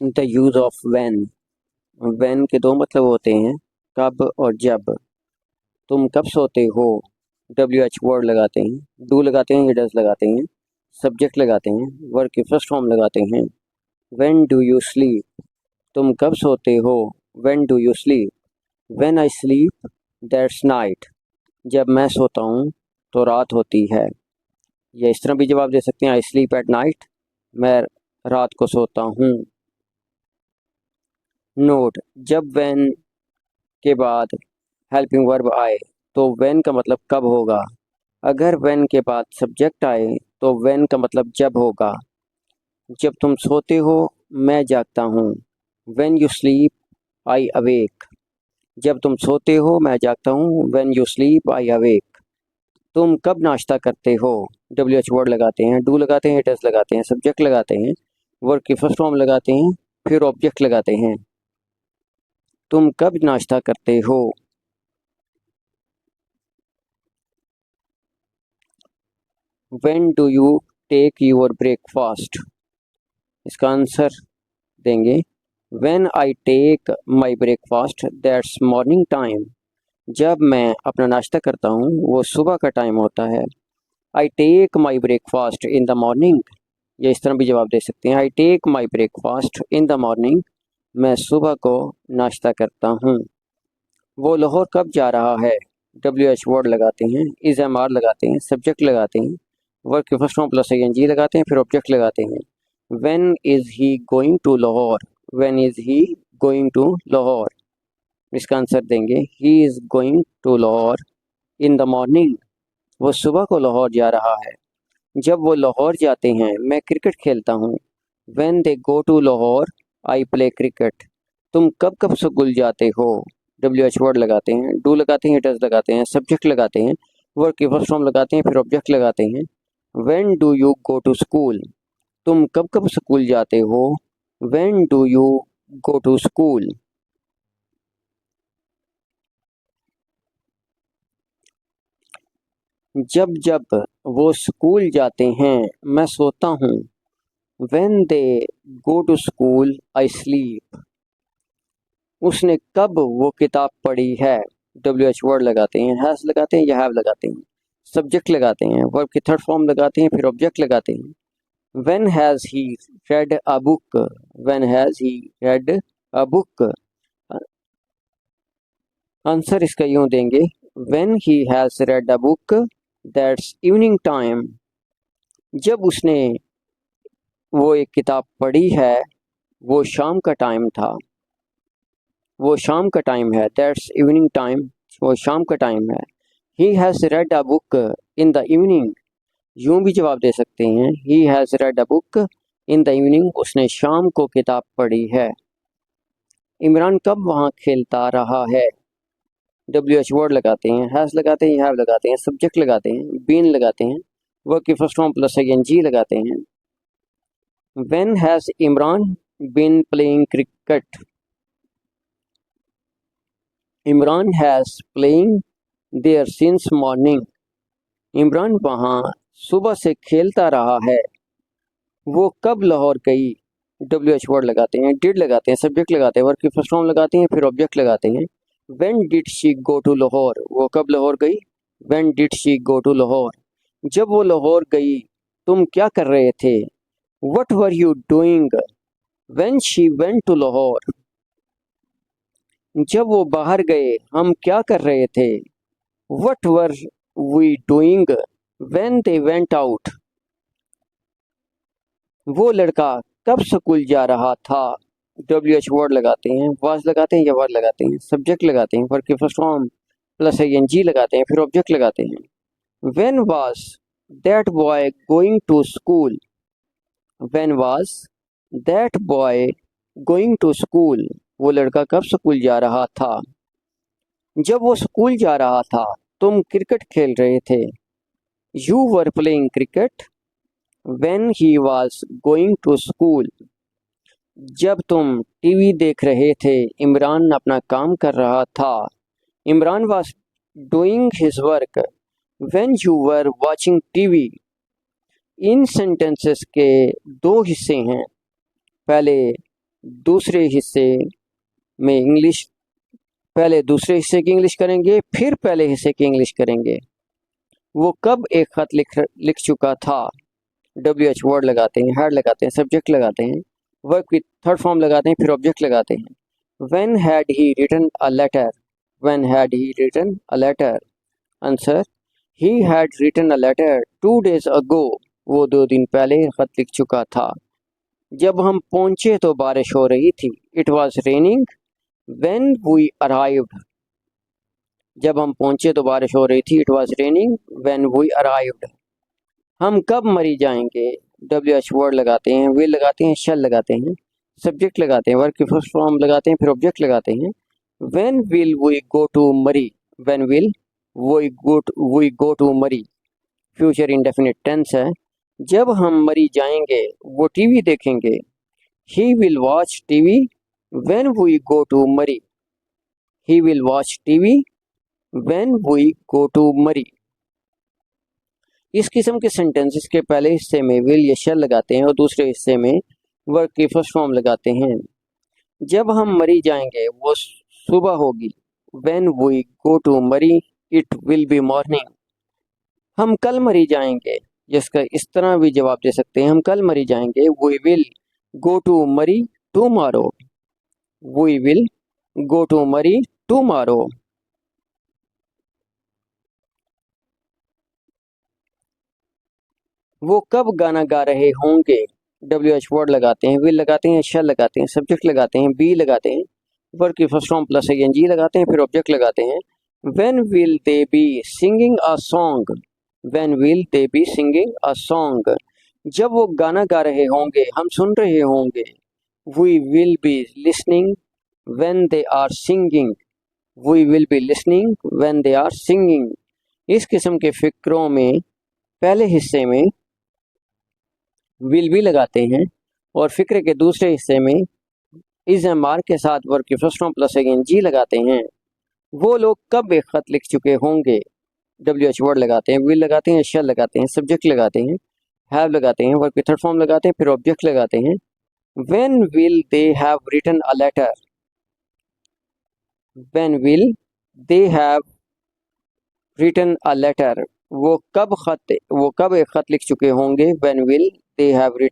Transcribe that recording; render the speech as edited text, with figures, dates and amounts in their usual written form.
The use of when के दो मतलब होते हैं, कब और जब। तुम कब सोते हो, WH वर्ड लगाते हैं, डू लगाते हैं या डज लगाते हैं, सब्जेक्ट लगाते हैं, वर्ड की फर्स्ट फॉर्म लगाते हैं। व्हेन डू यू स्लीप, तुम कब सोते हो, when do you sleep. When I sleep that's night, जब मैं सोता हूँ तो रात होती है। या इस तरह भी जवाब दे सकते हैं, आई स्लीप एट नाइट, मैं रात को सोता हूँ। नोट, जब व्हेन के बाद हेल्पिंग वर्ब आए तो व्हेन का मतलब कब होगा। अगर व्हेन के बाद सब्जेक्ट आए तो व्हेन का मतलब जब होगा। जब तुम सोते हो मैं जागता हूँ, when you sleep I awake. जब तुम सोते हो मैं जागता हूँ, when you sleep I awake. तुम कब नाश्ता करते हो, WH वर्ड लगाते हैं, डू लगाते हैं, डज लगाते हैं, सब्जेक्ट लगाते हैं, वर्ड की फर्स्ट फॉर्म लगाते हैं, फिर ऑब्जेक्ट लगाते हैं। तुम कब नाश्ता करते हो। When do you take your breakfast, इसका आंसर देंगे when I take my breakfast that's morning time. जब मैं अपना नाश्ता करता हूँ वो सुबह का टाइम होता है। I take my breakfast in the morning, या इस तरह भी जवाब दे सकते हैं, I take my breakfast in the morning, मैं सुबह को नाश्ता करता हूँ। वो लाहौर कब जा रहा है, WH वर्ड लगाते हैं, इज एम आर लगाते हैं, सब्जेक्ट लगाते हैं, वर्ड के फर्स्ट फॉर्म प्लस ING लगाते हैं, फिर ऑब्जेक्ट लगाते हैं। When is he going to Lahore, when is he going to Lahore, इसका आंसर देंगे he is going to Lahore in the morning, वो सुबह को लाहौर जा रहा है। जब वो लाहौर जाते हैं मैं क्रिकेट खेलता हूँ, when they go to Lahore I play cricket. तुम कब कब स्कूल जाते हो, WH वर्ड लगाते हैं, डू लगाते हैं, डज लगाते हैं, सब्जेक्ट लगाते हैं, वर्ड की फर्स्ट फॉर्म लगाते हैं, फिर ऑब्जेक्ट लगाते हैं। When do you go to school, तुम कब कब स्कूल जाते हो, when do you go to school. जब जब वो स्कूल जाते हैं मैं सोता हूँ, when they go to school I sleep. उसने कब वो किताब पढ़ी है, WH वर्ड लगाते हैं, हैज लगाते हैं या हैव लगाते हैं, सब्जेक्ट लगाते हैं, वर्ब की थर्ड फॉर्म लगाते हैं, फिर ऑब्जेक्ट लगाते हैं। When has he red a book, when has he red a book, answer इसका यूं देंगे when he has red a book that's evening time. जब उसने वो एक किताब पढ़ी है वो शाम का टाइम था, वो शाम का टाइम है, दैट्स इवनिंग टाइम, वो शाम का टाइम है। He has red a book in the evening, यूं भी जवाब दे सकते हैं he has red a book in the evening, उसने शाम को किताब पढ़ी है। इमरान कब वहाँ खेलता रहा है, WH वर्ड लगाते हैं, हैज़ लगाते हैं, हैव लगाते हैं, सब्जेक्ट लगाते हैं, बीन लगाते हैं, वर्ब की फर्स्ट फॉर्म प्लस ING लगाते हैं। When has Imran been playing cricket, Imran has playing there since morning, Imran वहाँ सुबह से खेलता रहा है। वो कब लाहौर गई, WH वर्ड लगाते हैं, डिड लगाते हैं, सब्जेक्ट लगाते हैं, वर्ब की फर्स्ट फॉर्म लगाते हैं, फिर ऑब्जेक्ट लगाते हैं। When did she go to Lahore, वो कब लाहौर गई, when did she go to Lahore. जब वो लाहौर गई तुम क्या कर रहे थे, what were you doing when she went to Lahore. जब वो बाहर गए हम क्या कर रहे थे, what were we doing when they went out. वो लड़का कब स्कूल जा रहा था, WH वर्ड लगाते हैं, वाज लगाते हैं या वर लगाते हैं, सब्जेक्ट लगाते हैं, वर्ब की फर्स्ट फॉर्म प्लस ING लगाते हैं, फिर ऑब्जेक्ट लगाते हैं। When was that boy going to school, when was that boy going to school, वो लड़का कब स्कूल जा रहा था। जब वो स्कूल जा रहा था तुम क्रिकेट खेल रहे थे, you were playing cricket when he was going to school. जब तुम टीवी देख रहे थे इमरान अपना काम कर रहा था, Imran was doing his work when you were watching TV. In sentences के दो हिस्से हैं, पहले दूसरे हिस्से में इंग्लिश, पहले दूसरे हिस्से की इंग्लिश करेंगे, फिर पहले हिस्से की इंग्लिश करेंगे। वो कब एक खत लिख चुका था। WH वर्ड लगाते हैं, हैड लगाते हैं, सब्जेक्ट लगाते हैं, वर्ब की थर्ड फॉर्म लगाते हैं, फिर ऑब्जेक्ट लगाते हैं। When had he written a letter, when had he written a letter. Answer, he had written a letter 2 days अगो। वो 2 दिन पहले खत लिख चुका था। जब हम पहुंचे तो बारिश हो रही थी। It was raining when we arrived. जब हम पहुंचे तो बारिश हो रही थी। It was raining when we arrived. हम कब मरी जाएंगे। WH वर्ड लगाते हैं, विल लगाते हैं, शैल लगाते हैं, सब्जेक्ट लगाते हैं, वर्ब की फर्स्ट फॉर्म लगाते हैं, फिर ऑब्जेक्ट लगाते हैं। When will we go to Murree, when will we go to Murree, future indefinite tense है। जब हम मरी जाएंगे वो टीवी देखेंगे। He will watch TV when we go to Murree, he will watch TV when we go to Murree. इस किस्म के सेंटेंसेस के पहले हिस्से में विल या शैल लगाते हैं और दूसरे हिस्से में वर्ब की फर्स्ट फॉर्म लगाते हैं। जब हम मरी जाएंगे वो सुबह होगी। व्हेन वी गो टू मरी इट विल बी मॉर्निंग। हम कल मरी जाएंगे, जिसका इस तरह भी जवाब दे सकते हैं, हम कल मरी जाएंगे। We will go to Murree tomorrow, we will go to Murree tomorrow. वो कब गाना गा रहे होंगे। WH वर्ड लगाते हैं, विल लगाते हैं, शैल लगाते हैं, सब्जेक्ट लगाते हैं, बी लगाते हैं, वर्ब की फर्स्ट फॉर्म प्लस ing लगाते हैं, फिर ऑब्जेक्ट लगाते हैं। When will they be singing a song, when will they be singing a song. जब वो गाना गा रहे होंगे, हम सुन रहे होंगे। We will be listening when they are singing, we will be listening when they are singing. इस किस्म के फिक्रों में पहले हिस्से में विल भी लगाते हैं और फिक्रे के दूसरे हिस्से में इज एम आर के साथ वर्ब की फर्स्ट फॉर्म प्लस ing लगाते हैं। वो लोग कब एक खत लिख चुके होंगे। WH वर्ड लगाते हैं, विल लगाते हैं, शैल लगाते हैं, सब्जेक्ट लगाते हैं, हैव लगाते हैं, वर्ब की थर्ड फॉर्म लगाते हैं, फिर ऑब्जेक्ट लगाते हैं। When will they have written a letter, when will they have written a letter. वो कब एक खत लिख चुके होंगे। When will they have written